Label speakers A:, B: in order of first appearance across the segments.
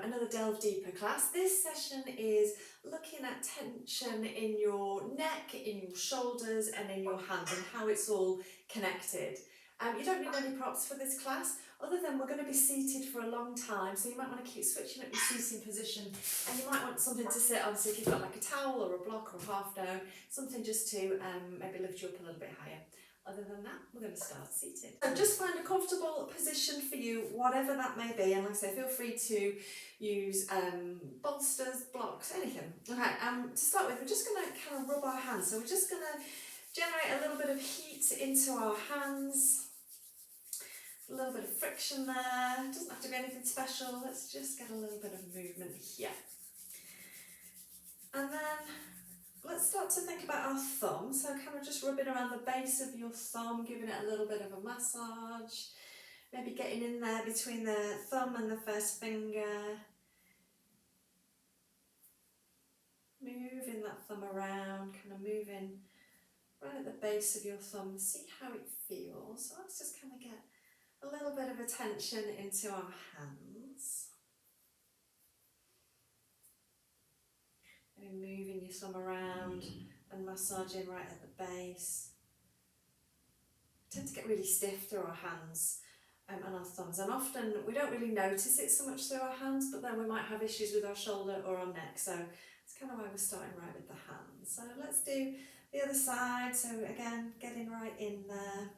A: another Delve Deeper class. This session is looking at tension in your neck, in your shoulders and in your hands and how it's all connected. You don't need any props for this class other than we're going to be seated for a long time, so you might want to keep switching up your seating position, and you might want something to sit on, so if you've got like a towel or a block or a half down, something just to maybe lift you up a little bit higher. Other than that, we're going to start seated. So just find a comfortable position for you, whatever that may be, and like I say, feel free to use bolsters, blocks, anything. Okay, to start with, we're just going to kind of rub our hands, so we're just going to generate a little bit of heat into our hands. A little bit of friction there, it doesn't have to be anything special, let's just get a little bit of movement here. And then let's start to think about our thumb, so kind of just rubbing around the base of your thumb, giving it a little bit of a massage, maybe getting in there between the thumb and the first finger. Moving that thumb around, kind of moving right at the base of your thumb, see how it feels. So let's just kind of get a little bit of attention into our hands. Maybe moving your thumb around and massaging right at the base. We tend to get really stiff through our hands and our thumbs, and often we don't really notice it so much through our hands, but then we might have issues with our shoulder or our neck, so it's kind of why we're starting right with the hands. So let's do the other side, so again, getting right in there.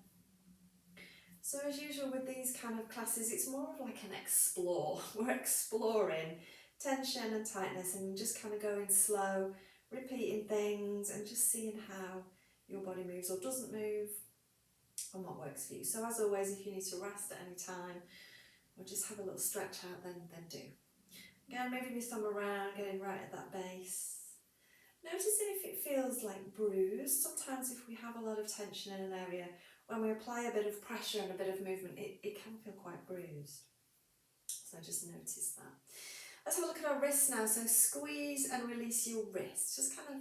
A: So as usual with these kind of classes, it's more of like an explore. We're exploring tension and tightness and just kind of going slow, repeating things and just seeing how your body moves or doesn't move and what works for you. So as always, if you need to rest at any time or just have a little stretch out, then do. Again, moving your thumb around, getting right at that base. Noticing if it feels like bruised. Sometimes if we have a lot of tension in an area, when we apply a bit of pressure and a bit of movement, it can feel quite bruised. So just notice that. Let's have a look at our wrists now. So squeeze and release your wrist. Just kind of,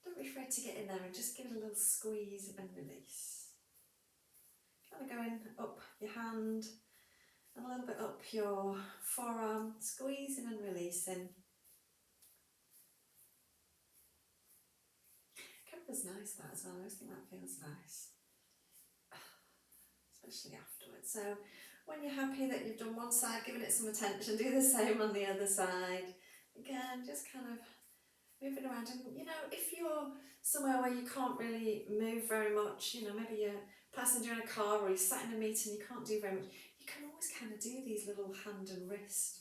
A: don't be afraid to get in there and just give it a little squeeze and release. Kind of going up your hand and a little bit up your forearm, squeezing and releasing. Feels nice that as well. I always think that feels nice, especially afterwards. So when you're happy that you've done one side, giving it some attention, do the same on the other side. Again, just kind of moving around. And you know, if you're somewhere where you can't really move very much, you know, maybe you're a passenger in a car or you're sat in a meeting and you can't do very much, you can always kind of do these little hand and wrist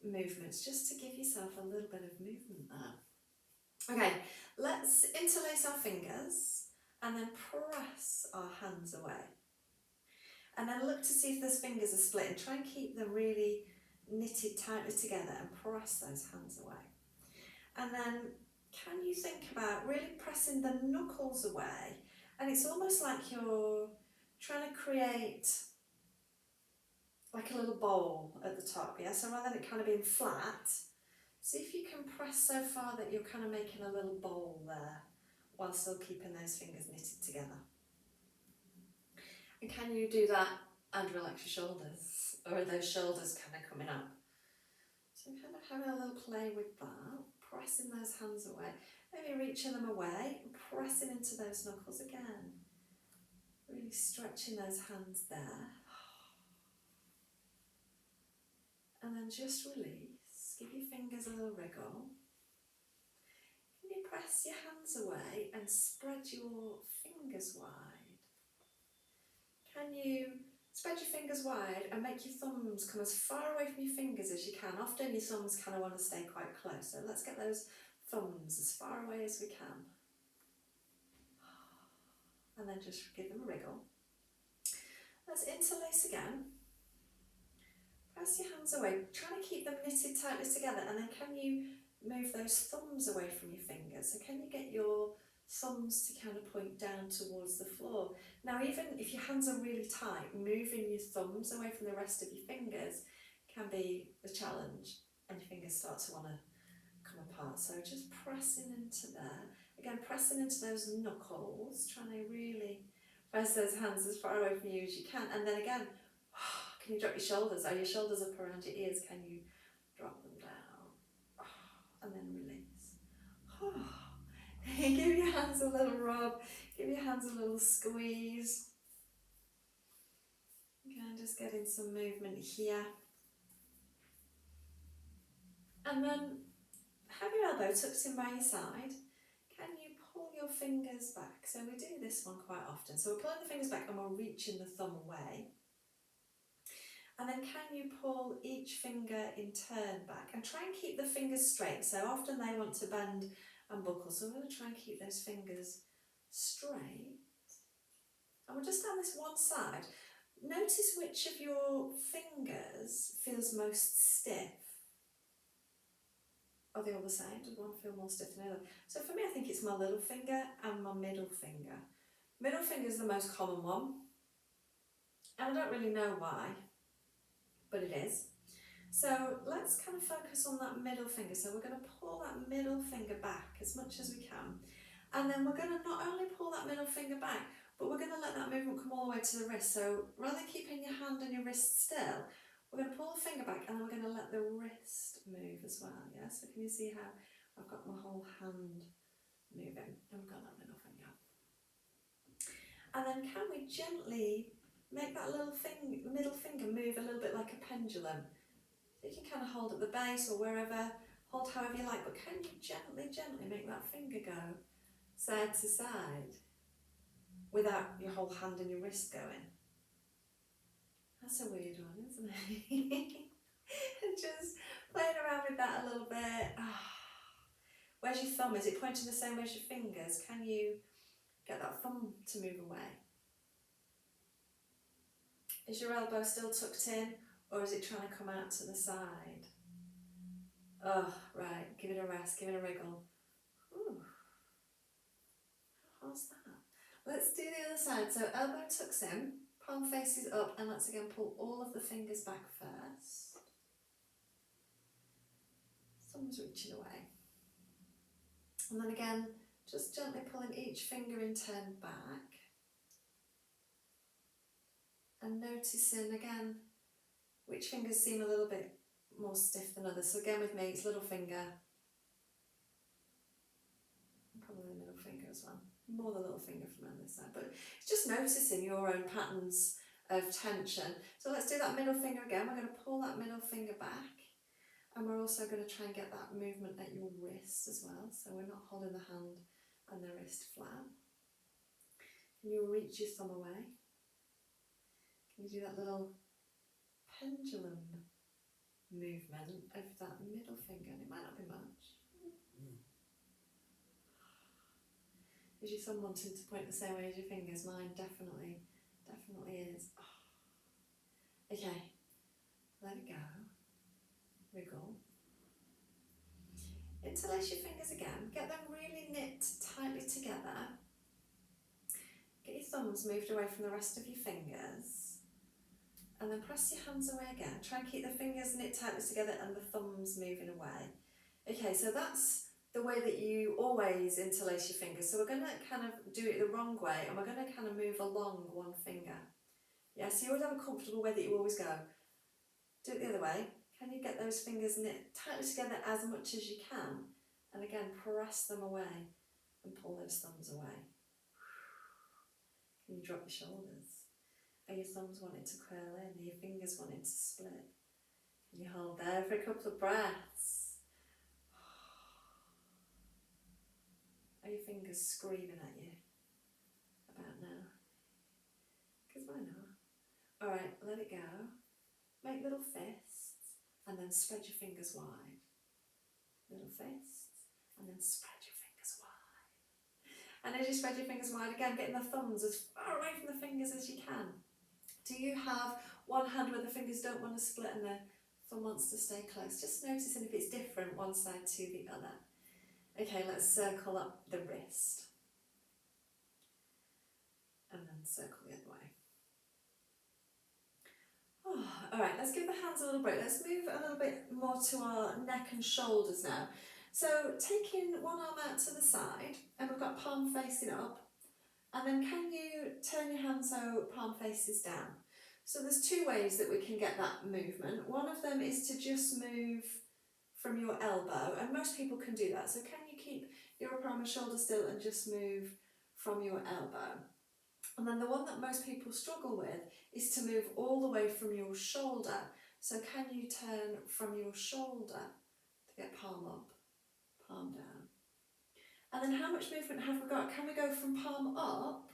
A: movements just to give yourself a little bit of movement there. Okay, let's interlace our fingers and then press our hands away. And then look to see if those fingers are split and try and keep them really knitted tightly together and press those hands away. And then can you think about really pressing the knuckles away? And it's almost like you're trying to create like a little bowl at the top, yeah? So rather than it kind of being flat, see if you can press so far that you're kind of making a little bowl there while still keeping those fingers knitted together. And can you do that and relax your shoulders? Or are those shoulders kind of coming up? So kind of having a little play with that, pressing those hands away, maybe reaching them away and pressing into those knuckles again. Really stretching those hands there. And then just release. Give your fingers a little wriggle. Can you press your hands away and spread your fingers wide? Can you spread your fingers wide and make your thumbs come as far away from your fingers as you can? Often your thumbs kind of want to stay quite close, so let's get those thumbs as far away as we can. And then just give them a wriggle. Let's interlace again. Press your hands away, trying to keep them knitted tightly together, and then can you move those thumbs away from your fingers? So can you get your thumbs to kind of point down towards the floor? Now even if your hands are really tight, moving your thumbs away from the rest of your fingers can be a challenge and your fingers start to want to come apart. So just pressing into there, again pressing into those knuckles, trying to really press those hands as far away from you as you can, and then again, can you drop your shoulders? Are your shoulders up around your ears? Can you drop them down, and then release. Give your hands a little rub, give your hands a little squeeze. Again, just getting some movement here. And then have your elbow tucked in by your side. Can you pull your fingers back? So we do this one quite often. So we're pulling the fingers back and we're reaching the thumb away. And then can you pull each finger in turn back and try and keep the fingers straight. So often they want to bend and buckle. So we're going to try and keep those fingers straight. And we'll just down this one side. Notice which of your fingers feels most stiff. Are they all the same? Does one feel more stiff than the other? So for me, I think it's my little finger and my middle finger. Middle finger is the most common one. And I don't really know why, but it is. So let's kind of focus on that middle finger. So we're going to pull that middle finger back as much as we can. And then we're going to not only pull that middle finger back, but we're going to let that movement come all the way to the wrist. So rather than keeping your hand and your wrist still, we're going to pull the finger back and then we're going to let the wrist move as well. Yeah, so can you see how I've got my whole hand moving and we've got that middle finger. And then can we gently make that middle finger move a little bit like a pendulum? So you can kind of hold at the base or wherever, hold however you like, but can you gently make that finger go side to side without your whole hand and your wrist going? That's a weird one, isn't it? And just playing around with that a little bit. Where's your thumb? Is it pointing the same way as your fingers? Can you get that thumb to move away? Is your elbow still tucked in, or is it trying to come out to the side? Oh, right, give it a rest, give it a wriggle. Ooh, how hard's that? Let's do the other side. So elbow tucks in, palm faces up, and let's again pull all of the fingers back first. Thumb's reaching away. And then again, just gently pulling each finger in turn back. And noticing again which fingers seem a little bit more stiff than others. So again with me, it's little finger. Probably the middle finger as well. More the little finger from on this side. But it's just noticing your own patterns of tension. So let's do that middle finger again. We're going to pull that middle finger back. And we're also going to try and get that movement at your wrist as well. So we're not holding the hand and the wrist flat. Can you reach your thumb away? Can you do that little pendulum movement of that middle finger? And it might not be much. Is your thumb wanting to point the same way as your fingers? Mine definitely is. Okay, let it go. Wriggle. Interlace your fingers again. Get them really knit tightly together. Get your thumbs moved away from the rest of your fingers. And then press your hands away again. Try and keep the fingers knit tightly together and the thumbs moving away. Okay, so that's the way that you always interlace your fingers. So we're going to kind of do it the wrong way and we're going to kind of move along one finger. Yeah, so you always have a comfortable way that you always go. Do it the other way. Can you get those fingers knit tightly together as much as you can? And again, press them away and pull those thumbs away. Can you drop your shoulders? Are your thumbs wanting to curl in? Are your fingers wanting to split? Can you hold there for a couple of breaths? Are your fingers screaming at you about now? Because why not? Alright, let it go. Make little fists and then spread your fingers wide. Little fists and then spread your fingers wide. And as you spread your fingers wide, again, getting the thumbs as far away from the fingers as you can. Do you have one hand where the fingers don't want to split and the thumb wants to stay close? Just noticing if it's different one side to the other. Okay, let's circle up the wrist. And then circle the other way. Oh, alright, let's give the hands a little break. Let's move a little bit more to our neck and shoulders now. So taking one arm out to the side, and we've got palm facing up. And then can you turn your hand so palm faces down? So there's two ways that we can get that movement. One of them is to just move from your elbow, and most people can do that. So can you keep your upper arm and shoulder still and just move from your elbow? And then the one that most people struggle with is to move all the way from your shoulder. So can you turn from your shoulder to get palm up, palm down? And then how much movement have we got? Can we go from palm up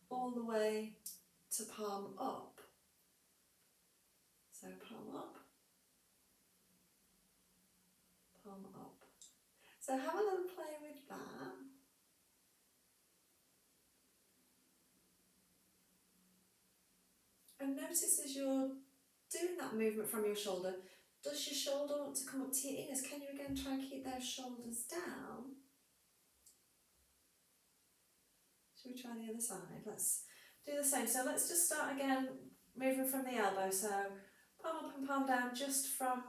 A: all the way to palm up? So palm up, palm up. So have a little play with that. And notice as you're doing that movement from your shoulder, does your shoulder want to come up to your ears? Can you again try and keep those shoulders down? Should we try the other side? Let's do the same. So let's just start again, moving from the elbow. So palm up and palm down just from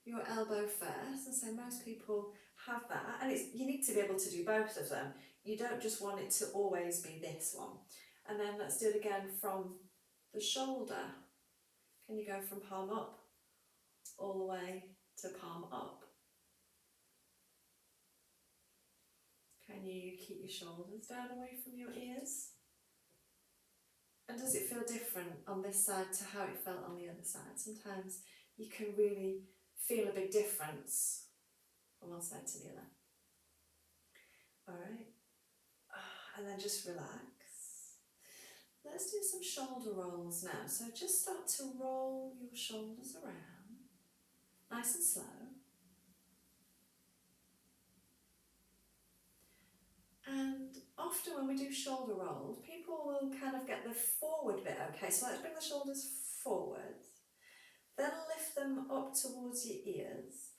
A: your elbow first. And so most people have that. And you need to be able to do both of them. You don't just want it to always be this one. And then let's do it again from the shoulder. Can you go from palm up all the way to palm up? Can you keep your shoulders down away from your ears? And does it feel different on this side to how it felt on the other side? Sometimes you can really feel a big difference from one side to the other. All right. And then just relax. Let's do some shoulder rolls now. So just start to roll your shoulders around, nice and slow. And often when we do shoulder rolls, people will kind of get the forward bit, okay? So let's bring the shoulders forward, then lift them up towards your ears.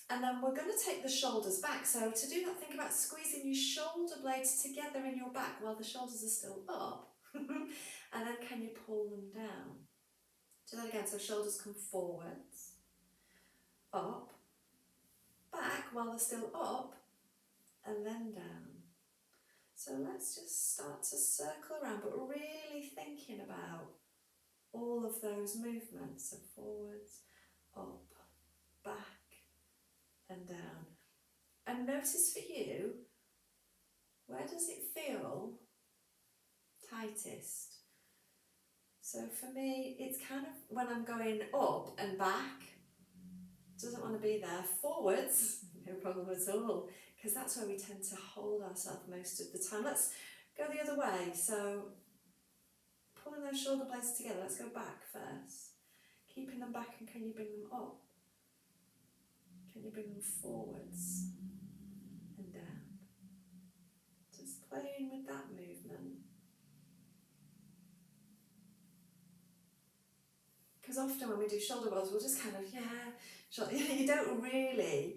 A: And then we're going to take the shoulders back. So to do that, think about squeezing your shoulder blades together in your back while the shoulders are still up. And then can you pull them down? Do that again. So shoulders come forwards, up, back while they're still up, and then down. So let's just start to circle around, but really thinking about all of those movements. So forwards, up, back, and down. And notice for you, where does it feel tightest? So for me, it's kind of when I'm going up and back, doesn't want to be there. Forwards, no problem at all, because that's where we tend to hold ourselves most of the time. Let's go the other way. So pulling those shoulder blades together, let's go back first. Keeping them back, and can you bring them up? Can you bring them forwards and down? Just playing with that movement. Because often when we do shoulder rolls, we'll just kind of, you don't really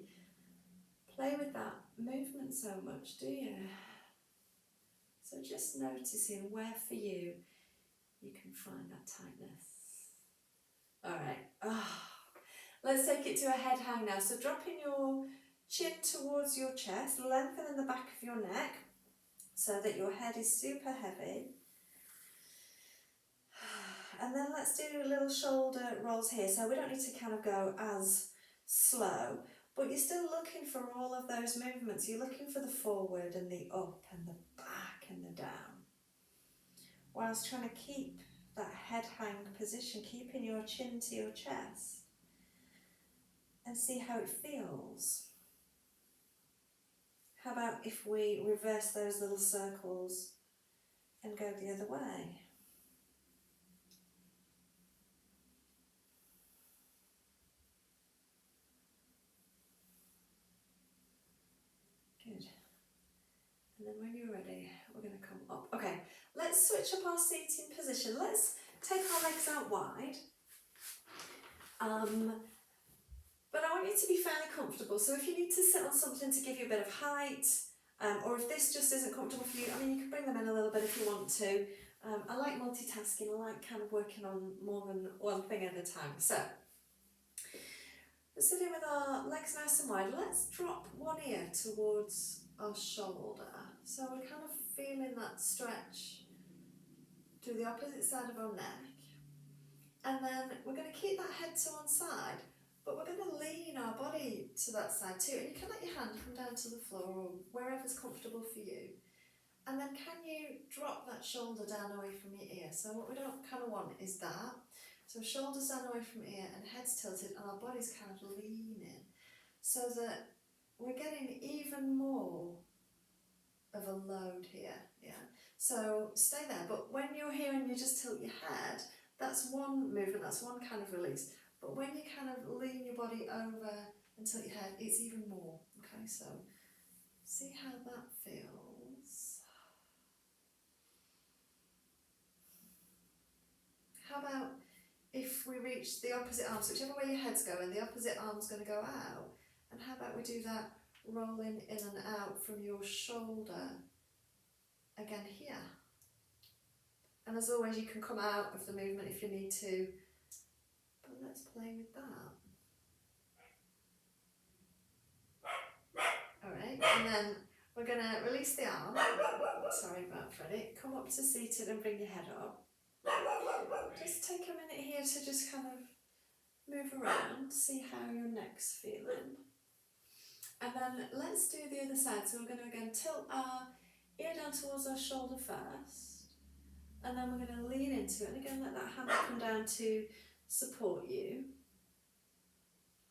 A: play with that movement so much, do you? So just noticing where for you can find that tightness. All right, let's take it to a head hang now. So dropping your chin towards your chest, lengthening the back of your neck so that your head is super heavy. And then let's do little shoulder rolls here. So we don't need to kind of go as slow, but you're still looking for all of those movements. You're looking for the forward and the up and the back and the down, whilst trying to keep that head hang position, keeping your chin to your chest, and see how it feels. How about if we reverse those little circles and go the other way? Good. And then when you're ready, we're going to come up. Okay, let's switch up our seating position. Let's take our legs out wide. But I want you to be fairly comfortable. So if you need to sit on something to give you a bit of height, or if this just isn't comfortable for you, I mean, you can bring them in a little bit if you want to. I like multitasking. I like kind of working on more than one thing at a time. So we're sitting with our legs nice and wide. Let's drop one ear towards our shoulder. So we're kind of feeling that stretch to the opposite side of our neck. And then we're going to keep that head to one side, but we're going to lean our body to that side too. And you can let your hand come down to the floor or wherever's comfortable for you. And then can you drop that shoulder down away from your ear? So what we don't kind of want is that. So shoulders down away from ear and head's tilted and our body's kind of leaning so that we're getting even more of a load here, yeah. So stay there, but when you're here and you just tilt your head, that's one movement, that's one kind of release. But when you kind of lean your body over and tilt your head, it's even more, okay? So see how that feels. How about if we reach the opposite arm, so whichever way your head's going, the opposite arm's going to go out. And how about we do that rolling in and out from your shoulder again here. And as always, you can come out of the movement if you need to. But let's play with that. Alright, and then we're going to release the arm. Sorry about Freddie. Come up to seated and bring your head up. Just take a minute here to just kind of move around, see how your neck's feeling. And then let's do the other side. So we're going to again tilt our ear down towards our shoulder first. And then we're going to lean into it. And again, let that hand come down to support you.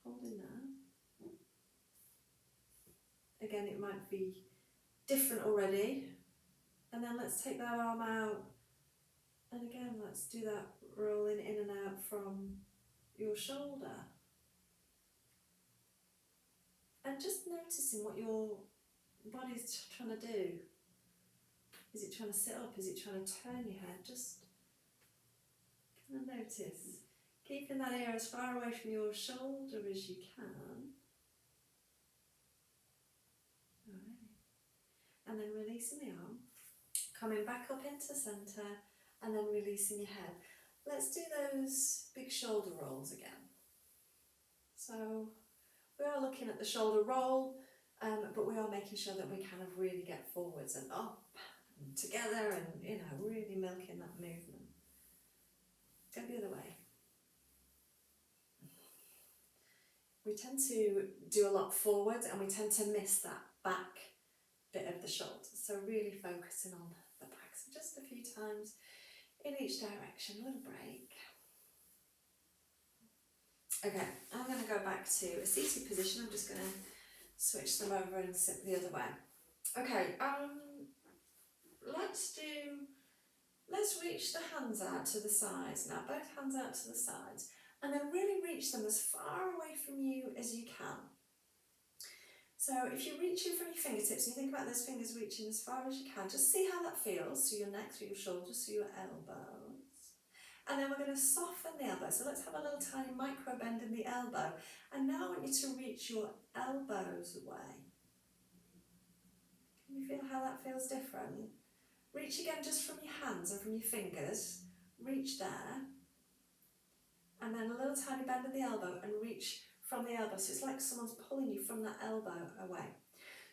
A: Holding there. Again, it might be different already. And then let's take that arm out. And again, let's do that rolling in and out from your shoulder. And just noticing what your body's trying to do. Is it trying to sit up? Is it trying to turn your head? Just kind of notice. Keeping that ear as far away from your shoulder as you can. Alright. And then releasing the arm. Coming back up into centre. And then releasing your head. Let's do those big shoulder rolls again. So we are looking at the shoulder roll, but we are making sure that we kind of really get forwards and up and together and, you know, really milking that movement. Go the other way. We tend to do a lot forwards and we tend to miss that back bit of the shoulder. So really focusing on the back. So just a few times in each direction, a little break. Okay, I'm going to go back to a seated position. I'm just going to switch them over and sit the other way. Okay, let's reach the hands out to the sides now, both hands out to the sides, and then really reach them as far away from you as you can. So if you're reaching from your fingertips, and you think about those fingers reaching as far as you can, just see how that feels through your neck, through your shoulders, through your elbows. And then we're going to soften the elbow. So let's have a little tiny micro bend in the elbow. And now I want you to reach your elbows away. Can you feel how that feels different? Reach again just from your hands and from your fingers. Reach there. And then a little tiny bend in the elbow and reach from the elbow. So it's like someone's pulling you from that elbow away.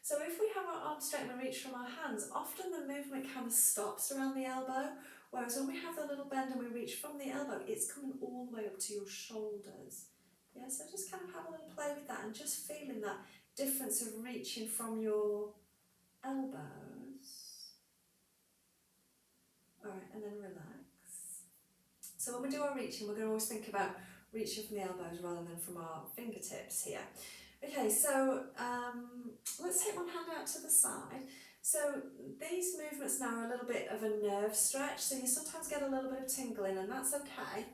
A: So if we have our arms straight and we reach from our hands, often the movement kind of stops around the elbow. Whereas when we have the little bend and we reach from the elbow, it's coming all the way up to your shoulders. Yeah, so just kind of have a little play with that and just feeling that difference of reaching from your elbows. Alright, and then relax. So when we do our reaching, we're going to always think about reaching from the elbows rather than from our fingertips here. Okay, so let's take one hand out to the side. So these movements now are a little bit of a nerve stretch, so you sometimes get a little bit of tingling, and that's okay.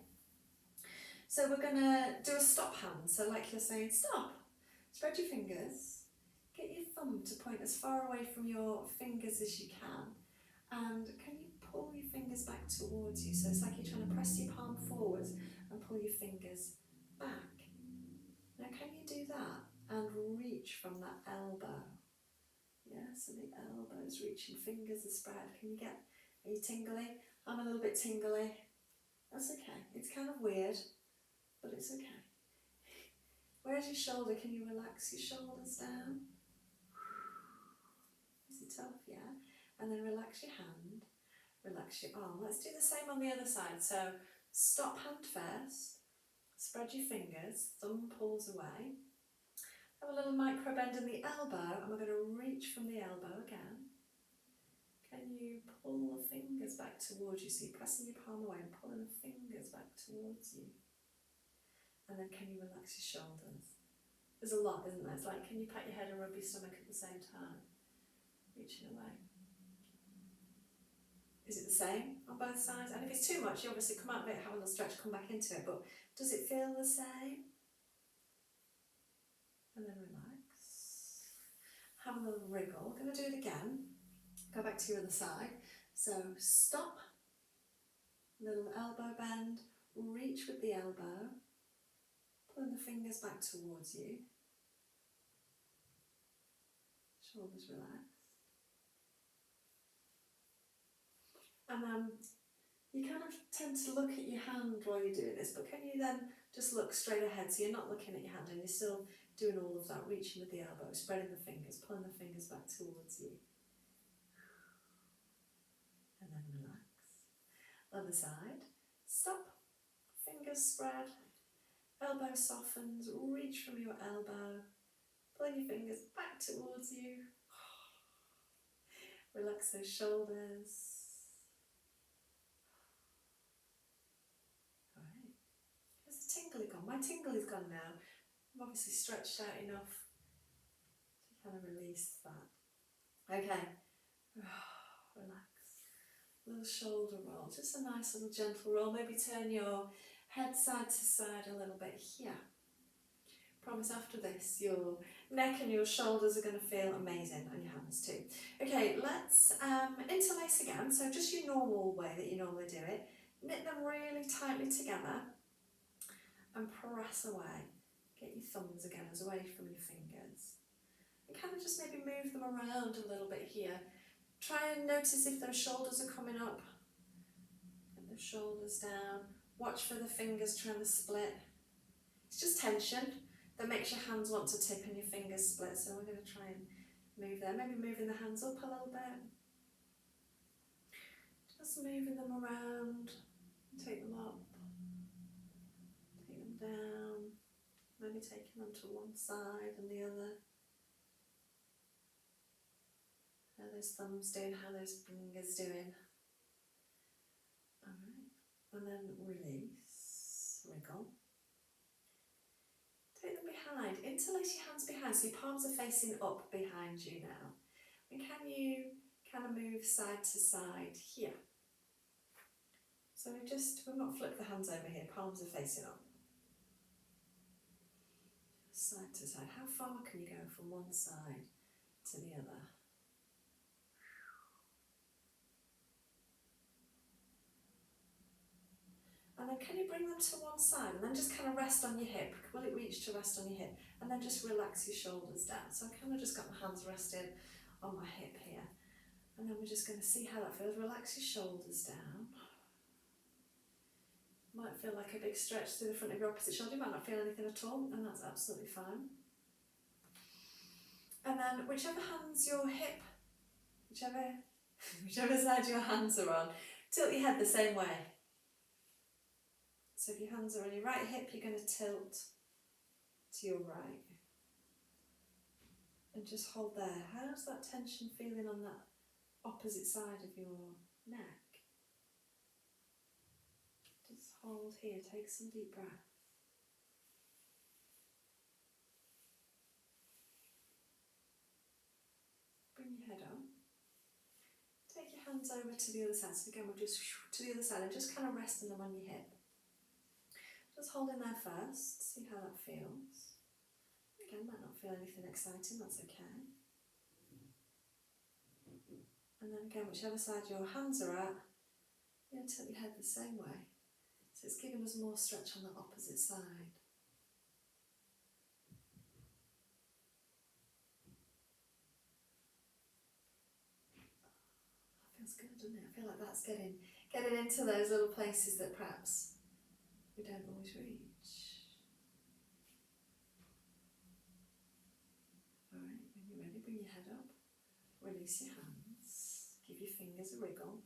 A: So we're going to do a stop hand. So like you're saying, stop. Spread your fingers. Get your thumb to point as far away from your fingers as you can. And can you pull your fingers back towards you? So it's like you're trying to press your palm forwards and pull your fingers back. Now can you do that and reach from that elbow? Yeah, so the elbows reaching, fingers are spread. Can you are you tingly? I'm a little bit tingly. That's okay. It's kind of weird, but it's okay. Where's your shoulder? Can you relax your shoulders down? Is it tough? Yeah. And then relax your hand, relax your arm. Let's do the same on the other side. So Stop hand first, spread your fingers, thumb pulls away. Have a little micro bend in the elbow, and we're going to reach from the elbow again. Can you pull the fingers back towards you? So you're pressing your palm away and pulling the fingers back towards you. And then can you relax your shoulders? There's a lot, isn't there? It's like, can you pat your head and rub your stomach at the same time? Reaching away. Is it the same on both sides? And if it's too much, you obviously come out of it, have a little stretch, come back into it. But does it feel the same? And then relax. Have a little wriggle. We're going to do it again. Go back to your other side. So stop. Little elbow bend. Reach with the elbow. Pulling the fingers back towards you. Shoulders relaxed. And you kind of tend to look at your hand while you're doing this, but can you then just look straight ahead, so you're not looking at your hand and you're still doing all of that, reaching with the elbow, spreading the fingers, pulling the fingers back towards you. And then relax. Other side. Stop. Fingers spread. Elbow softens. Reach from your elbow. Pulling your fingers back towards you. Relax those shoulders. Alright. Has the tingle gone? My tingle is gone now. I'm obviously stretched out enough to kind of release that. Okay. Relax. Little shoulder roll. Just a nice little gentle roll. Maybe turn your head side to side a little bit here. Promise after this your neck and your shoulders are going to feel amazing, and your hands too. Okay, let's interlace again. So just your normal way that you normally do it. Knit them really tightly together and press away. Get your thumbs again as away from your fingers. And kind of just maybe move them around a little bit here. Try and notice if those shoulders are coming up. Get those shoulders down. Watch for the fingers trying to split. It's just tension that makes your hands want to tip and your fingers split. So we're going to try and move there. Maybe moving the hands up a little bit. Just moving them around. Take them up. Take them down. Maybe taking them to one side and the other. How those thumbs doing, how those fingers doing. Alright. And then release. Wriggle. Take them behind. Interlace your hands behind so your palms are facing up behind you now. And can you kind of move side to side here? So we've not flipped the hands over here, palms are facing up. Side to side. How far can you go from one side to the other? And then can you bring them to one side and then just kind of rest on your hip? Will it reach to rest on your hip? And then just relax your shoulders down. So I kind of just got my hands rested on my hip here. And then we're just going to see how that feels. Relax your shoulders down. Might feel like a big stretch through the front of your opposite shoulder. You might not feel anything at all, and that's absolutely fine. And then whichever hands your hip, whichever side your hands are on, tilt your head the same way. So if your hands are on your right hip, you're going to tilt to your right. And just hold there. How's that tension feeling on that opposite side of your neck? Just hold here, take some deep breath. Bring your head up. Take your hands over to the other side. So again, we'll just to the other side and just kind of resting them on your hip. Just hold in there first, see how that feels. Again, might not feel anything exciting, that's okay. And then again, whichever side your hands are at, you're going to tilt your head the same way. So it's giving us more stretch on the opposite side. That feels good, doesn't it? I feel like that's getting into those little places that perhaps we don't always reach. Alright, when you're ready, bring your head up, release your hands, give your fingers a wriggle,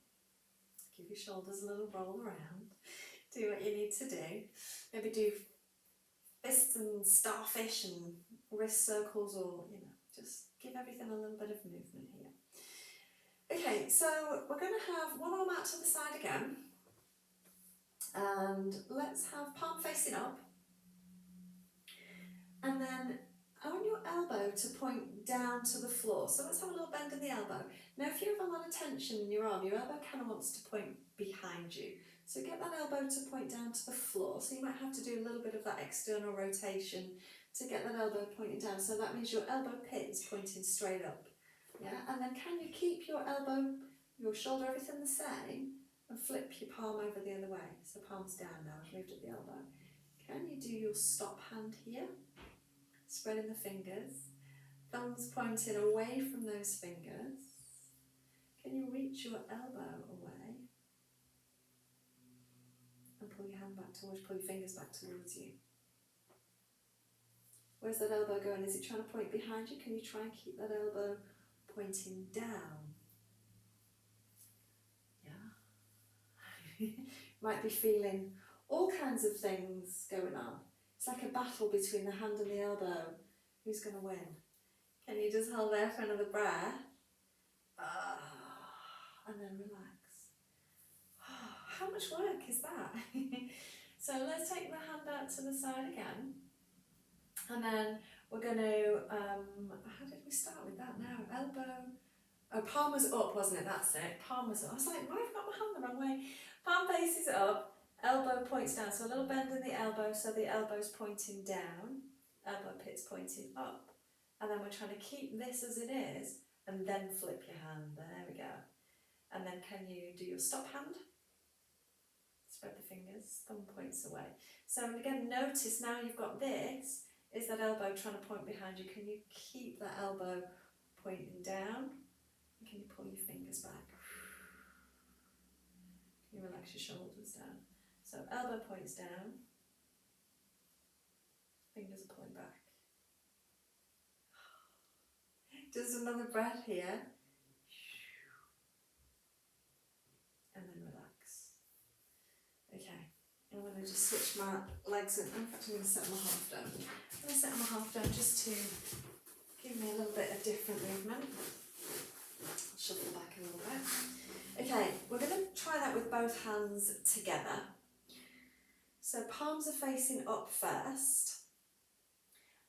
A: give your shoulders a little roll around. do what you need to do. Maybe do fists and starfish and wrist circles, or, you know, just give everything a little bit of movement here. Okay, so we're going to have one arm out to the side again, and let's have palm facing up, and then I want your elbow to point down to the floor. So let's have a little bend in the elbow. Now if you have a lot of tension in your arm, your elbow kind of wants to point behind you. So get that elbow to point down to the floor. So you might have to do a little bit of that external rotation to get that elbow pointing down. So that means your elbow pit is pointing straight up. Yeah, and then can you keep your elbow, your shoulder, everything the same, and flip your palm over the other way? So palm's down now, I've moved at the elbow. Can you do your stop hand here? Spreading the fingers, thumbs pointing away from those fingers. Can you reach your elbow away? And pull your hand back towards, pull your fingers back towards you. Where's that elbow going? Is it trying to point behind you? Can you try and keep that elbow pointing down? Yeah. Might be feeling all kinds of things going on. It's like a battle between the hand and the elbow. Who's going to win? Can you just hold there for another breath? And then relax. How much work is that? So let's take the hand out to the side again. And then we're going to, how did we start with that now? Elbow. Oh, palm was up, wasn't it? That's it. Palm was up. I was like, why have I got my hand the wrong way? Palm faces up, elbow points down. So a little bend in the elbow, so the elbow's pointing down, elbow pit's pointing up. And then we're trying to keep this as it is, and then flip your hand. There we go. And then can you do your stop hand? Spread the fingers, thumb points away. So again, notice now you've got this, is that elbow trying to point behind you. Can you keep that elbow pointing down? And can you pull your fingers back? Can you relax your shoulders down? So elbow points down, fingers are pulling back. Just another breath here. And then relax. Okay, I'm going to just switch my legs in. In fact, I'm going to set my half down. I'm going to set my half down just to give me a little bit of different movement. I'll shuffle back a little bit. Okay, we're going to try that with both hands together. So palms are facing up first.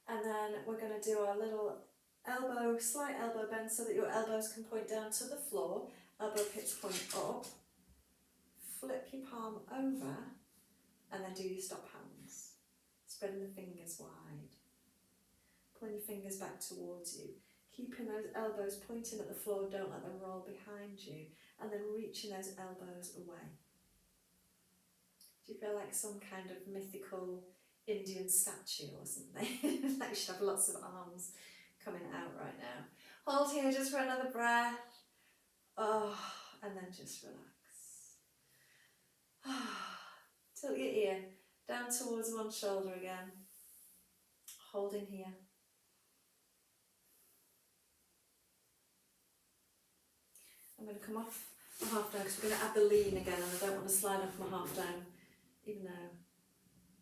A: And then we're going to do our little elbow, slight elbow bend so that your elbows can point down to the floor. Elbow pits point up. Flip your palm over and then do your stop hands. Spreading the fingers wide. Pulling your fingers back towards you. Keeping those elbows pointing at the floor, don't let them roll behind you. And then reaching those elbows away. Do you feel like some kind of mythical Indian statue or something? Like you should have lots of arms coming out right now. Hold here just for another breath. Oh, and then just relax. Tilt your ear down towards one shoulder again. Hold in here. I'm going to come off my half down because we're going to add the lean again, and I don't want to slide off my half down, even though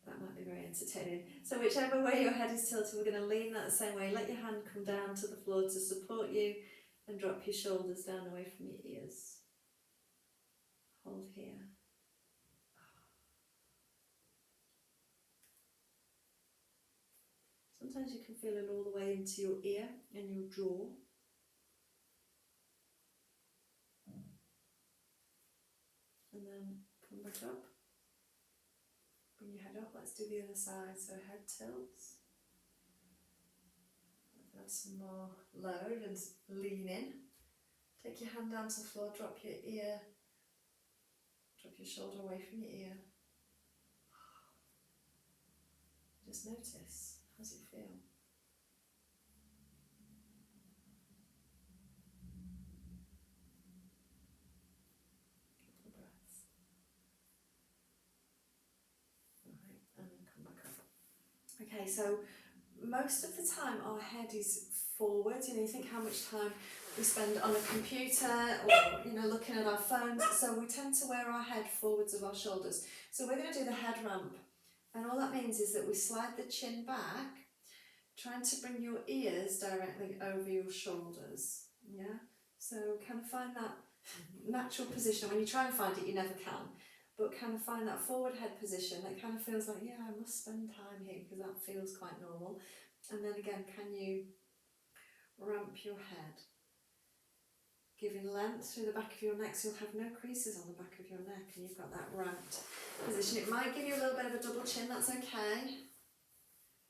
A: that might be very entertaining. So whichever way your head is tilted, we're going to lean that the same way. Let your hand come down to the floor to support you and drop your shoulders down away from your ears. Hold here. Sometimes you can feel it all the way into your ear and your jaw. And then come back up. Bring your head up. Let's do the other side. So head tilts. Have some more load and lean in. Take your hand down to the floor. Drop your ear. Drop your shoulder away from your ear. Just notice. How does it feel? Couple of breaths. Alright, and then come back up. Okay, so most of the time our head is forward. You know, you think how much time we spend on a computer or, you know, looking at our phones. So we tend to wear our head forwards of our shoulders. So we're going to do the head ramp. And all that means is that we slide the chin back, trying to bring your ears directly over your shoulders. Yeah? So kind of find that natural position. When you try and find it, you never can. But kind of find that forward head position that kind of feels like, yeah, I must spend time here because that feels quite normal. And then again, can you ramp your head? Giving length through the back of your neck so you'll have no creases on the back of your neck and you've got that ramped position. It might give you a little bit of a double chin, that's okay.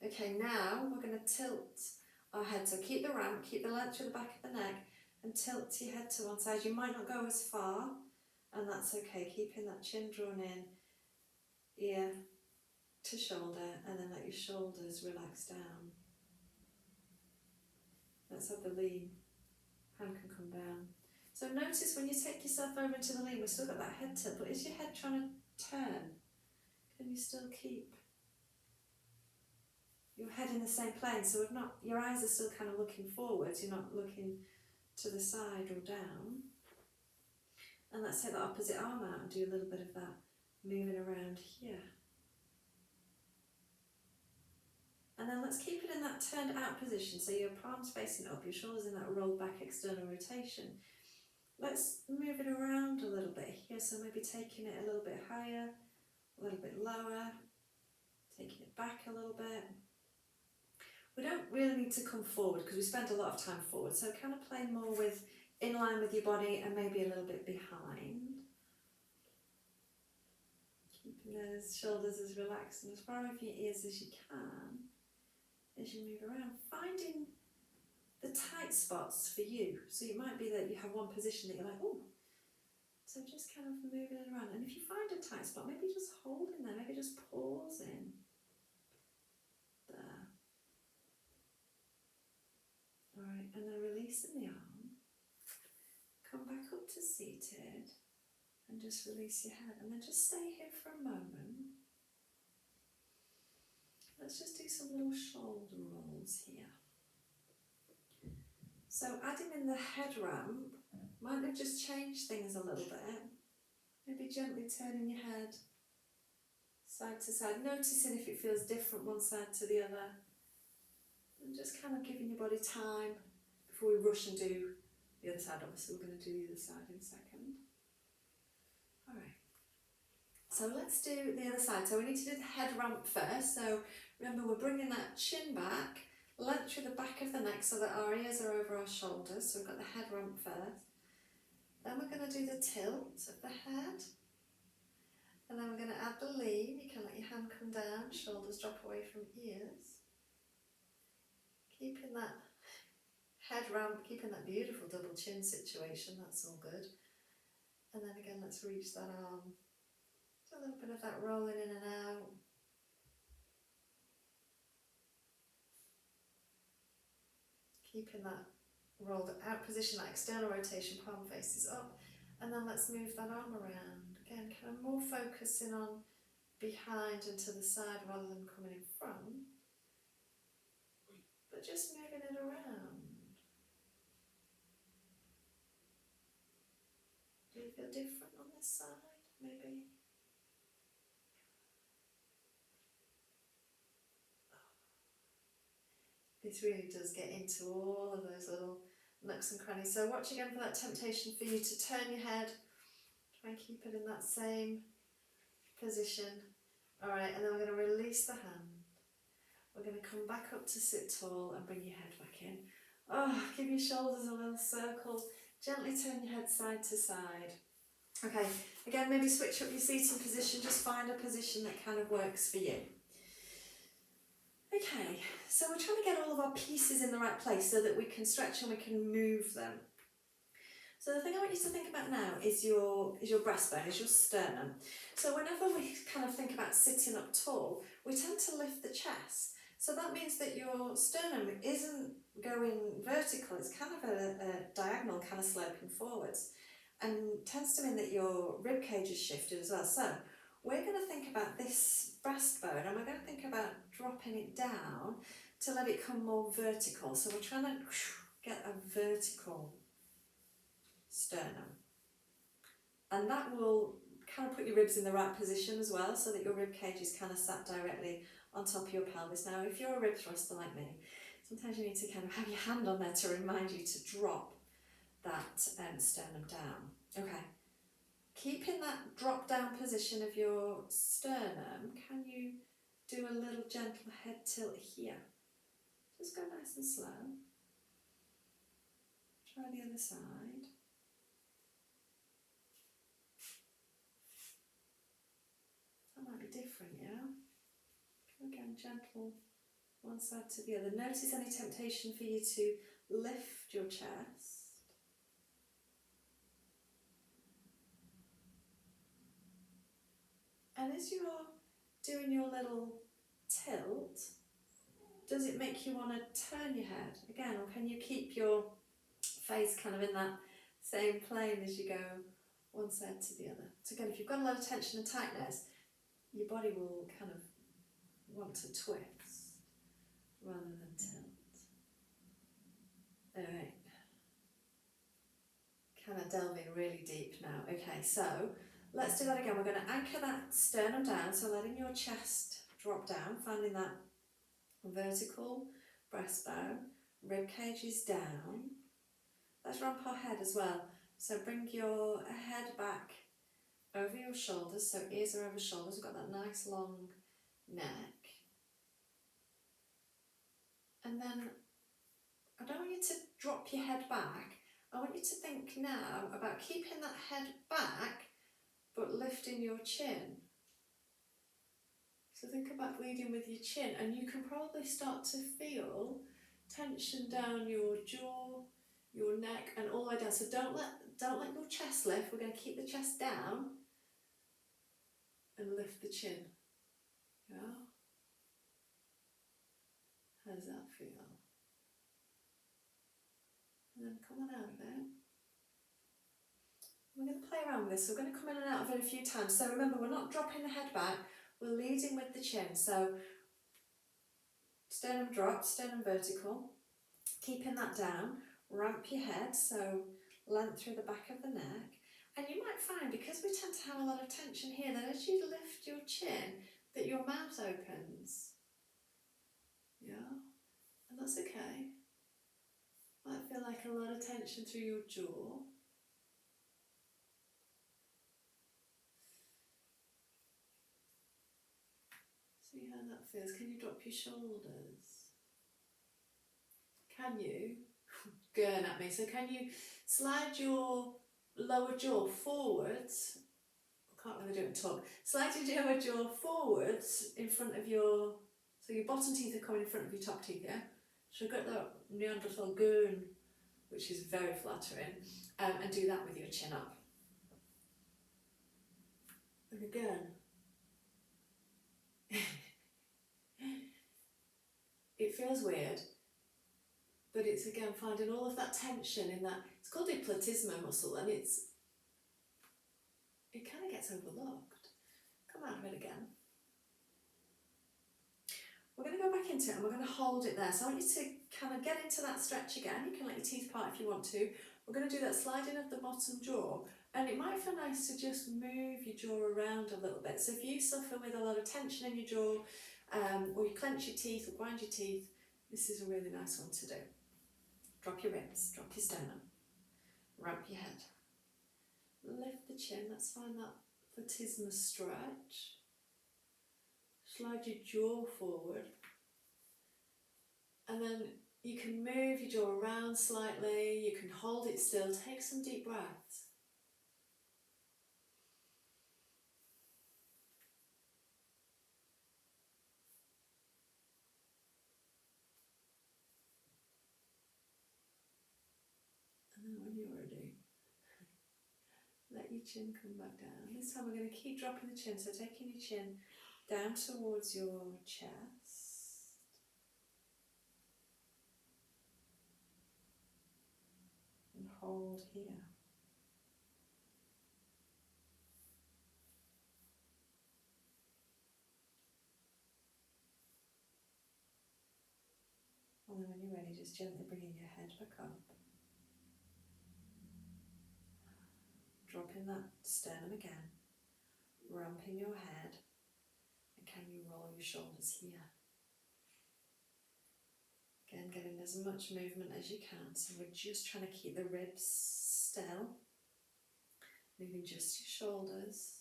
A: Okay, now we're going to tilt our head. So keep the ramp, keep the length through the back of the neck and tilt your head to one side. You might not go as far, and that's okay. Keeping that chin drawn in, ear to shoulder, and then let your shoulders relax down. Let's have the lean. Hand can come down. So notice when you take yourself over into the lean, we've still got that head tilt, but is your head trying to turn? Can you still keep your head in the same plane? So we've not, your eyes are still kind of looking forwards, you're not looking to the side or down. And let's take the opposite arm out and do a little bit of that moving around here. And then let's keep it in that turned out position, so your palms facing up, your shoulders in that rolled back external rotation. Let's move it around a little bit here, so maybe taking it a little bit higher, a little bit lower, taking it back a little bit. We don't really need to come forward because we spend a lot of time forward, so kind of play more with in line with your body and maybe a little bit behind. Keeping those shoulders as relaxed and as far over your ears as you can as you move around. Finding the tight spots for you. So it might be that you have one position that you're like, oh, so just kind of moving it around. And if you find a tight spot, maybe just hold in there, maybe just pause in there. All right, and then releasing the arm. Come back up to seated and just release your head. And then just stay here for a moment. Let's just do some little shoulder rolls here. So adding in the head ramp might have just changed things a little bit. Maybe gently turning your head side to side, noticing if it feels different one side to the other. And just kind of giving your body time before we rush and do the other side. Obviously we're going to do the other side in a second. Alright, so let's do the other side. So we need to do the head ramp first. So remember, we're bringing that chin back, length through the back of the neck so that our ears are over our shoulders. So we've got the head ramp first. Then we're going to do the tilt of the head. And then we're going to add the lean. You can let your hand come down, shoulders drop away from ears. Keeping that head ramp, keeping that beautiful double chin situation, that's all good. And then again, let's reach that arm. Do a little bit of that rolling in and out. Keeping that rolled out position, that external rotation, palm faces up. And then let's move that arm around. Again, kind of more focusing on behind and to the side rather than coming in front. But just moving it around. Do you feel different on this side, maybe? This really does get into all of those little nooks and crannies. So watch again for that temptation for you to turn your head. Try and keep it in that same position. Alright, and then we're going to release the hand. We're going to come back up to sit tall and bring your head back in. Oh, give your shoulders a little circle. Gently turn your head side to side. Okay, again, maybe switch up your seating position. Just find a position that kind of works for you. Okay, so we're trying to get all of our pieces in the right place so that we can stretch and we can move them. So the thing I want you to think about now is your breastbone, is your sternum. So whenever we kind of think about sitting up tall, we tend to lift the chest. So that means that your sternum isn't going vertical, it's kind of a diagonal, kind of sloping forwards. And tends to mean that your rib cage is shifted as well. So we're going to think about this breastbone and we're going to think about dropping it down to let it come more vertical. So we're trying to get a vertical sternum. And that will kind of put your ribs in the right position as well, so that your rib cage is kind of sat directly on top of your pelvis. Now, if you're a rib thruster like me, sometimes you need to kind of have your hand on there to remind you to drop that sternum down. Okay, keeping that drop down position of your sternum, can you do a little gentle head tilt here? Just go nice and slow. Try the other side. That might be different, yeah? Again, gentle one side to the other. Notice any temptation for you to lift your chest. And as you're doing your little tilt, does it make you want to turn your head again, or can you keep your face kind of in that same plane as you go one side to the other? So again, if you've got a lot of tension and tightness, your body will kind of want to twist rather than tilt. Alright, kind of delving really deep now. Okay, so let's do that again. We're going to anchor that sternum down, so letting your chest drop down, finding that vertical breastbone, rib cage is down. Let's ramp our head as well. So bring your head back over your shoulders, so ears are over shoulders. We've got that nice long neck. And then I don't want you to drop your head back. I want you to think now about keeping that head back but lifting your chin. So think about leading with your chin, and you can probably start to feel tension down your jaw, your neck, and all the way down. So don't let your chest lift. We're going to keep the chest down and lift the chin. Yeah? How does that feel? And then come on out of it. We're going to play around with this. So we're going to come in and out of it a few times. So remember, we're not dropping the head back. We're leading with the chin. So sternum drop, sternum vertical. Keeping that down. Ramp your head, so length through the back of the neck. And you might find, because we tend to have a lot of tension here, that as you lift your chin, that your mouth opens. Yeah? And that's okay. Might feel like a lot of tension through your jaw. See how that feels. Can you drop your shoulders? Can you? Gurn at me. So can you slide your lower jaw forwards? I can't really do it and talk. Slide your lower jaw forwards in front of your, so your bottom teeth are coming in front of your top teeth, yeah? So get that Neanderthal gurn, which is very flattering, and do that with your chin up. And again, it feels weird, but it's again finding all of that tension in that, it's called a platysma muscle, and it kind of gets overlooked. Come out of it again. We're going to go back into it and we're going to hold it there. So I want you to kind of get into that stretch again. You can let your teeth part if you want to. We're going to do that sliding of the bottom jaw, and it might feel nice to just move your jaw around a little bit. So if you suffer with a lot of tension in your jaw, or you clench your teeth or grind your teeth, this is a really nice one to do. Drop your ribs, drop your sternum, ramp your head, lift the chin. Let's find that platysma stretch. Slide your jaw forward, and then you can move your jaw around slightly, you can hold it still, take some deep breaths. And then when you're ready, let your chin come back down. This time we're going to keep dropping the chin, so taking your chin down towards your chest. And hold here. And then when you're ready, just gently bringing your head back up. Dropping that sternum again. Ramping your head. And can you roll your shoulders here? Again, getting as much movement as you can. So we're just trying to keep the ribs still. Moving just your shoulders.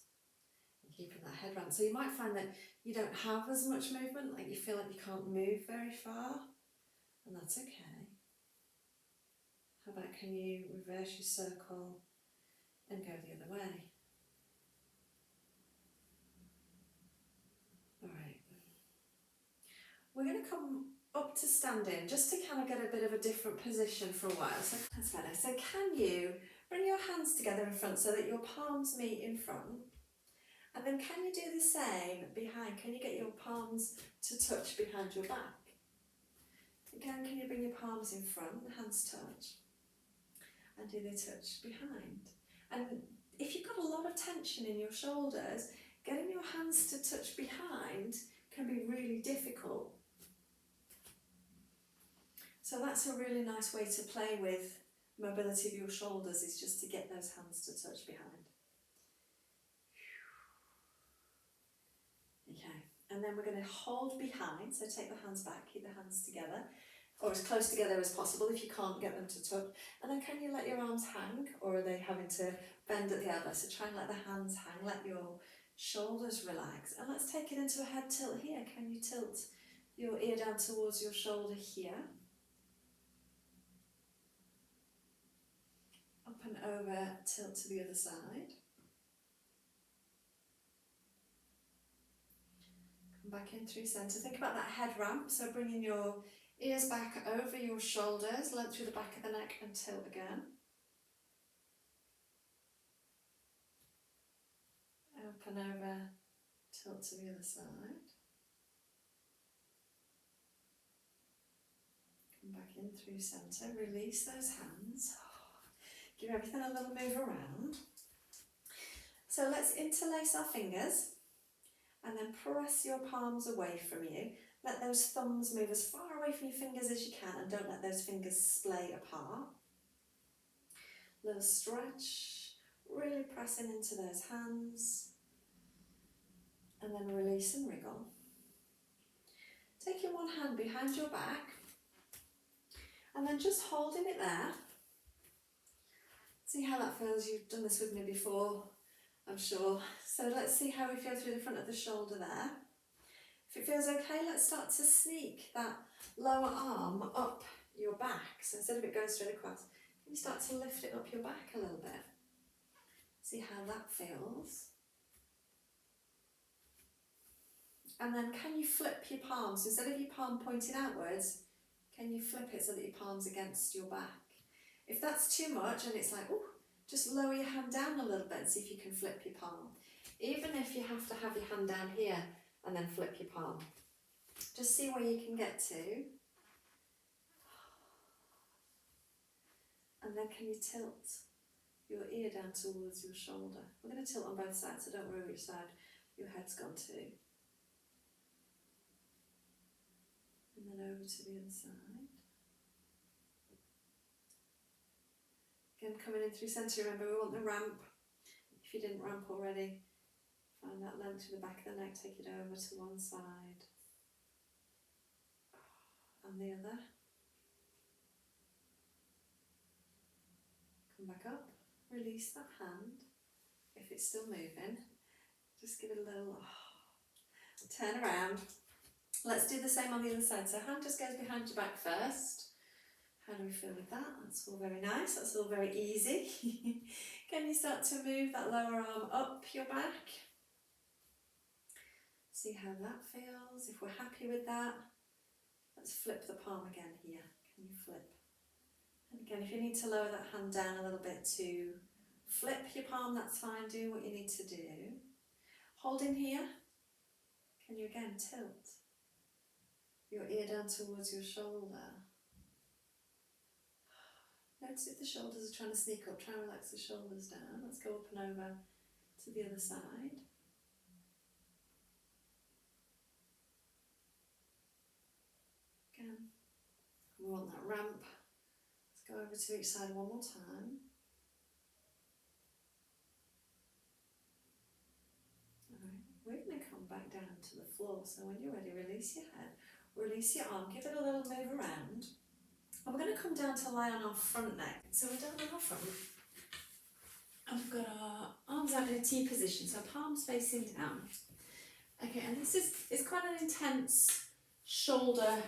A: And keeping that head round. So you might find that you don't have as much movement, like you feel like you can't move very far. And that's okay. How about can you reverse your circle and go the other way? Alright. We're going to come up to standing just to kind of get a bit of a different position for a while. So that's better. So can you bring your hands together in front so that your palms meet in front? And then can you do the same behind? Can you get your palms to touch behind your back? Again, can you bring your palms in front, the hands touch? And do they touch behind? And if you've got a lot of tension in your shoulders, getting your hands to touch behind can be really difficult. So that's a really nice way to play with mobility of your shoulders, is just to get those hands to touch behind. Okay, and then we're going to hold behind, so take the hands back, keep the hands together, or as close together as possible if you can't get them to touch. And then can you let your arms hang, or are they having to bend at the elbow? So try and let the hands hang, let your shoulders relax. And let's take it into a head tilt here. Can you tilt your ear down towards your shoulder here? Up and over, tilt to the other side. Come back in through centre. Think about that head ramp, so bringing your ears back over your shoulders, length through the back of the neck and tilt again. Up and over, tilt to the other side. Come back in through centre, release those hands. Give everything a little move around. So let's interlace our fingers and then press your palms away from you. Let those thumbs move as far away from your fingers as you can, and don't let those fingers splay apart. Little stretch, really pressing into those hands, and then release and wriggle. Taking one hand behind your back, and then just holding it there. See how that feels. You've done this with me before, I'm sure. So let's see how we feel through the front of the shoulder there. If it feels okay, let's start to sneak that lower arm up your back. So instead of it going straight across, can you start to lift it up your back a little bit? See how that feels. And then can you flip your palms? Instead of your palm pointing outwards, can you flip it so that your palm's against your back? If that's too much and it's like, ooh, just lower your hand down a little bit and see if you can flip your palm. Even if you have to have your hand down here and then flip your palm. Just see where you can get to. And then can you tilt your ear down towards your shoulder? We're going to tilt on both sides, so don't worry which side your head's gone to. And then over to the other side. Again, coming in through centre, remember we want the ramp. If you didn't ramp already, find that length to the back of the neck, take it over to one side and the other. Come back up, release that hand. If it's still moving, just give it a little turn around. Let's do the same on the other side. So hand just goes behind your back first. How do we feel with that? That's all very nice, that's all very easy. Can you start to move that lower arm up your back? See how that feels. If we're happy with that, let's flip the palm again here. Can you flip? And again, if you need to lower that hand down a little bit to flip your palm, that's fine. Do what you need to do. Holding here, can you again tilt your ear down towards your shoulder? Notice if the shoulders are trying to sneak up, try and relax the shoulders down. Let's go up and over to the other side. Again, want that ramp. Let's go over to each side one more time. Alright, we're going to come back down to the floor. So when you're ready, release your head, release your arm, give it a little move around. And we're going to come down to lie on our front neck. So we're down on our front. And we've got our arms out in a T position, so palms facing down. Okay, and this is quite an intense shoulder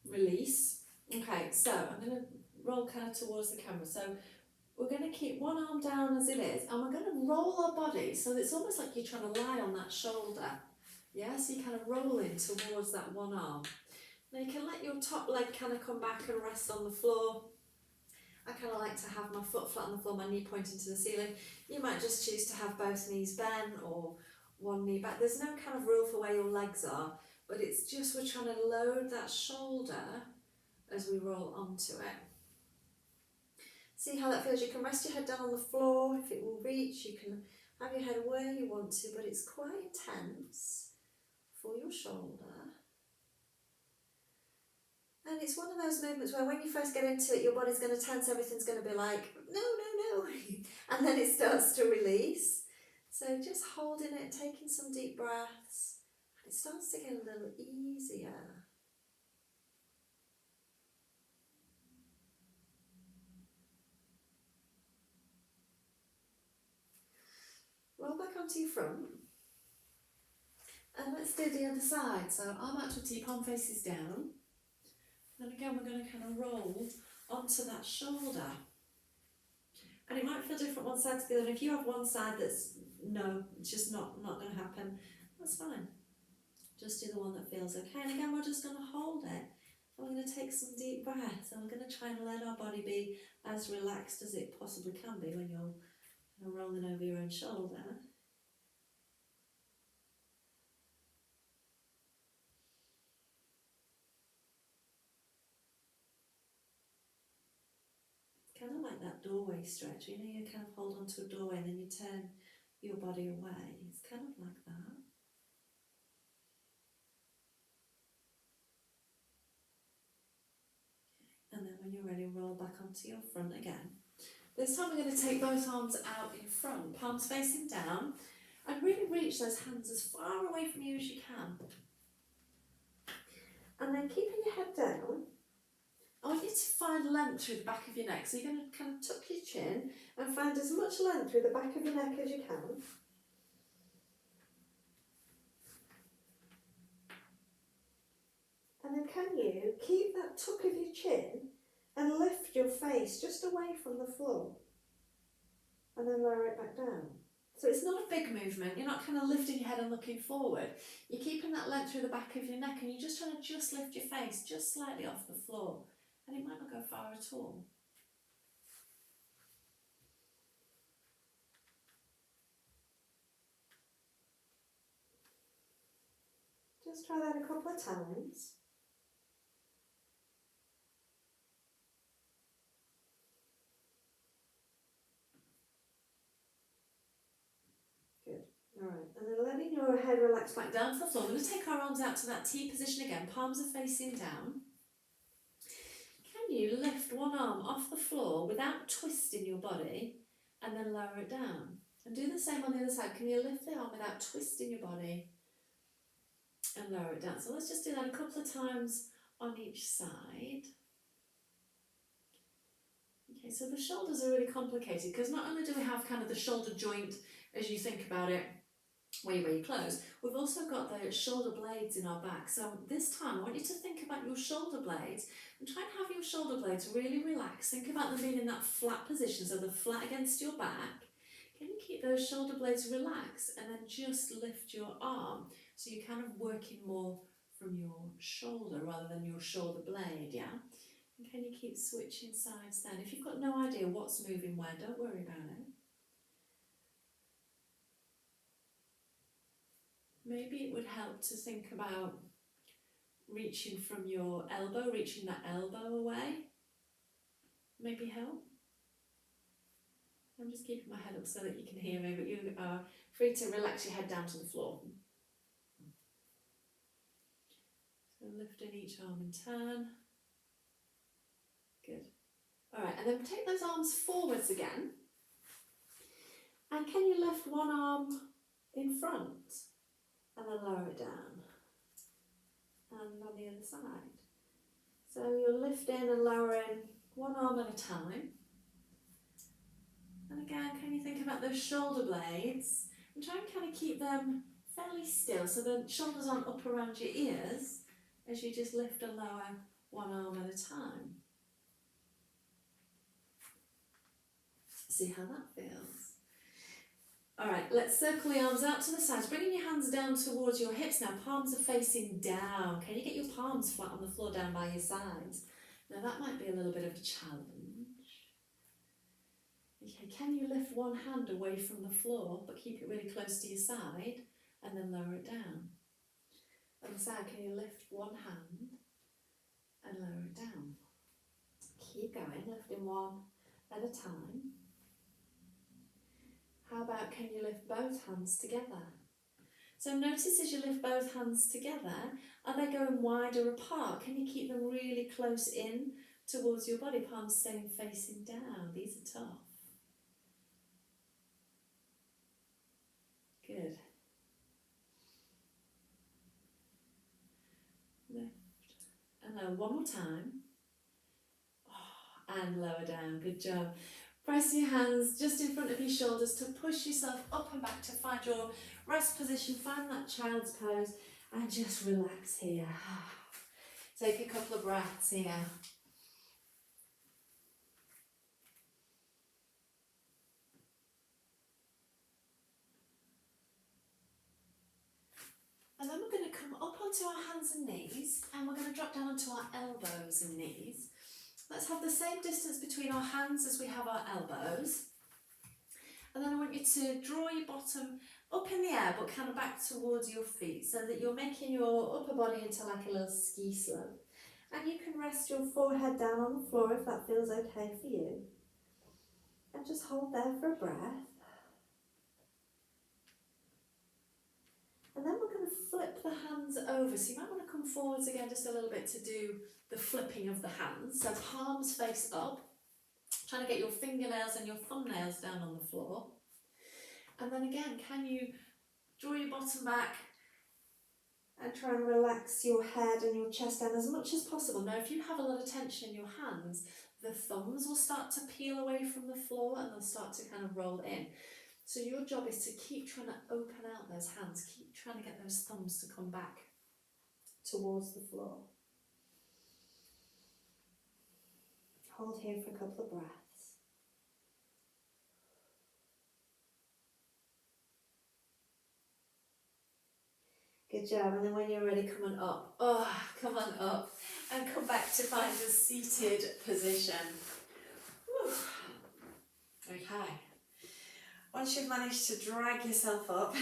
A: release. Okay, so I'm going to roll kind of towards the camera. So we're going to keep one arm down as it is, and we're going to roll our body so that it's almost like you're trying to lie on that shoulder. Yeah, so you kind of roll in towards that one arm. Now you can let your top leg kind of come back and rest on the floor. I kind of like to have my foot flat on the floor, my knee pointing to the ceiling. You might just choose to have both knees bent or one knee back. There's no kind of rule for where your legs are, but it's just we're trying to load that shoulder as we roll onto it. See how that feels. You can rest your head down on the floor if it will reach. You can have your head where you want to, but it's quite intense for your shoulder. And it's one of those movements where when you first get into it, your body's going to tense, everything's going to be like, no, no, no. And then it starts to release. So just holding it, taking some deep breaths, and it starts to get a little easier. Roll back onto your front. And let's do the other side. So arm out to a T, palm faces down. And again, we're going to kind of roll onto that shoulder. And it might feel different one side to the other. If you have one side that's, no, it's just not going to happen, that's fine. Just do the one that feels okay. And again, we're just going to hold it. And we're going to take some deep breaths. And we're going to try and let our body be as relaxed as it possibly can be when you're rolling over your own shoulder. Kind of like that doorway stretch, you know, you kind of hold onto a doorway and then you turn your body away. It's kind of like that. And then when you're ready, roll back onto your front again. This time we're going to take both arms out in front, palms facing down, and really reach those hands as far away from you as you can. And then keeping your head down, I want you to find length through the back of your neck. So you're going to kind of tuck your chin and find as much length through the back of your neck as you can. And then can you keep that tuck of your chin and lift your face just away from the floor. And then lower it back down. So it's not a big movement. You're not kind of lifting your head and looking forward. You're keeping that length through the back of your neck and you're just trying to just lift your face just slightly off the floor. And it might not go far at all. Just try that a couple of times. Good. Alright, and then letting your head relax back down to the floor. We're going to take our arms out to that T position again. Palms are facing down. Can you lift one arm off the floor without twisting your body and then lower it down? And do the same on the other side. Can you lift the arm without twisting your body and lower it down? So let's just do that a couple of times on each side. Okay, so the shoulders are really complicated because not only do we have kind of the shoulder joint as you think about it where you close, we've also got the shoulder blades in our back. So this time I want you to think about your shoulder blades and try and have your shoulder blades really relaxed. Think about them being in that flat position, so they're flat against your back. Can you keep those shoulder blades relaxed and then just lift your arm so you're kind of working more from your shoulder rather than your shoulder blade, yeah? And can you keep switching sides then? If you've got no idea what's moving where, don't worry about it. Maybe it would help to think about reaching from your elbow, reaching that elbow away. Maybe help. I'm just keeping my head up so that you can hear me, but you are free to relax your head down to the floor. So lifting each arm in turn. Good. All right, and then take those arms forwards again. And can you lift one arm in front and then lower it down? And on the other side. So you're lifting and lowering one arm at a time. And again, can you think about those shoulder blades and try and kind of keep them fairly still so the shoulders aren't up around your ears as you just lift and lower one arm at a time. See how that feels. All right, let's circle the arms out to the sides, bringing your hands down towards your hips now. Palms are facing down. Can you get your palms flat on the floor down by your sides? Now that might be a little bit of a challenge. Okay, can you lift one hand away from the floor but keep it really close to your side and then lower it down? On the side, can you lift one hand and lower it down? Keep going, lifting one at a time. How about can you lift both hands together? So notice as you lift both hands together, are they going wider apart? Can you keep them really close in towards your body, palms staying facing down? These are tough. Good. Lift and lower one more time. Oh, and lower down. Good job. Press your hands just in front of your shoulders to push yourself up and back to find your rest position. Find that child's pose and just relax here. Take a couple of breaths here. And then we're going to come up onto our hands and knees and we're going to drop down onto our elbows and knees. Let's have the same distance between our hands as we have our elbows. And then I want you to draw your bottom up in the air but kind of back towards your feet so that you're making your upper body into like a little ski slope. And you can rest your forehead down on the floor if that feels okay for you. And just hold there for a breath. And then we're going to flip the hands over. So you might want to come forwards again just a little bit to do the flipping of the hands. So palms face up. Trying to get your fingernails and your thumbnails down on the floor. And then again, can you draw your bottom back and try and relax your head and your chest down as much as possible. Now, if you have a lot of tension in your hands, the thumbs will start to peel away from the floor and they'll start to kind of roll in. So your job is to keep trying to open out those hands, keep trying to get those thumbs to come back towards the floor. Hold here for a couple of breaths. Good job, and then when you're ready, come on up. Come on up and come back to find a seated position. Whew. Okay. Once you've managed to drag yourself up,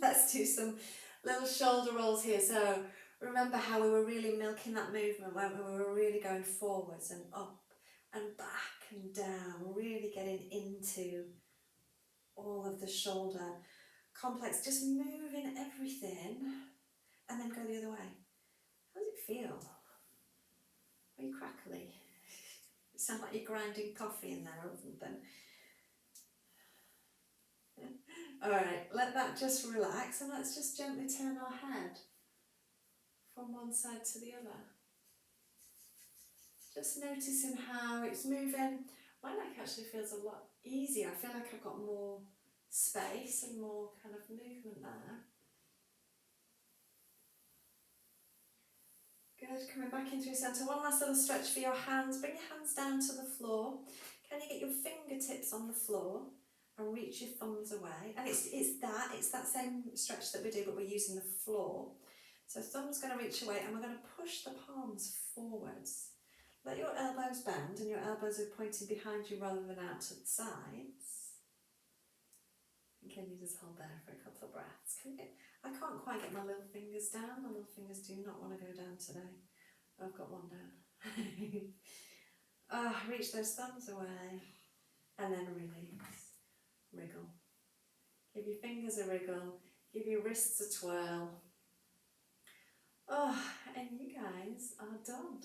A: let's do some little shoulder rolls here. So remember how we were really milking that movement, weren't we? We were really going forwards and up and back and down, really getting into all of the shoulder complex, just moving everything and then go the other way. How does it feel? Are you crackly? It sounds like you're grinding coffee in there or something. Alright, let that just relax and let's just gently turn our head from one side to the other. Just noticing how it's moving. My neck actually feels a lot easier. I feel like I've got more space and more kind of movement there. Good, coming back into your centre. One last little stretch for your hands. Bring your hands down to the floor. Can you get your fingertips on the floor and reach your thumbs away? And it's that same stretch that we do, but we're using the floor. So thumb's going to reach away and we're going to push the palms forwards. Let your elbows bend and your elbows are pointing behind you rather than out to the sides. And can you just hold there for a couple of breaths? I can't quite get my little fingers down. My little fingers do not want to go down today. I've got one down. Reach those thumbs away and then release. Wriggle. Give your fingers a wriggle. Give your wrists a twirl. And you guys are done.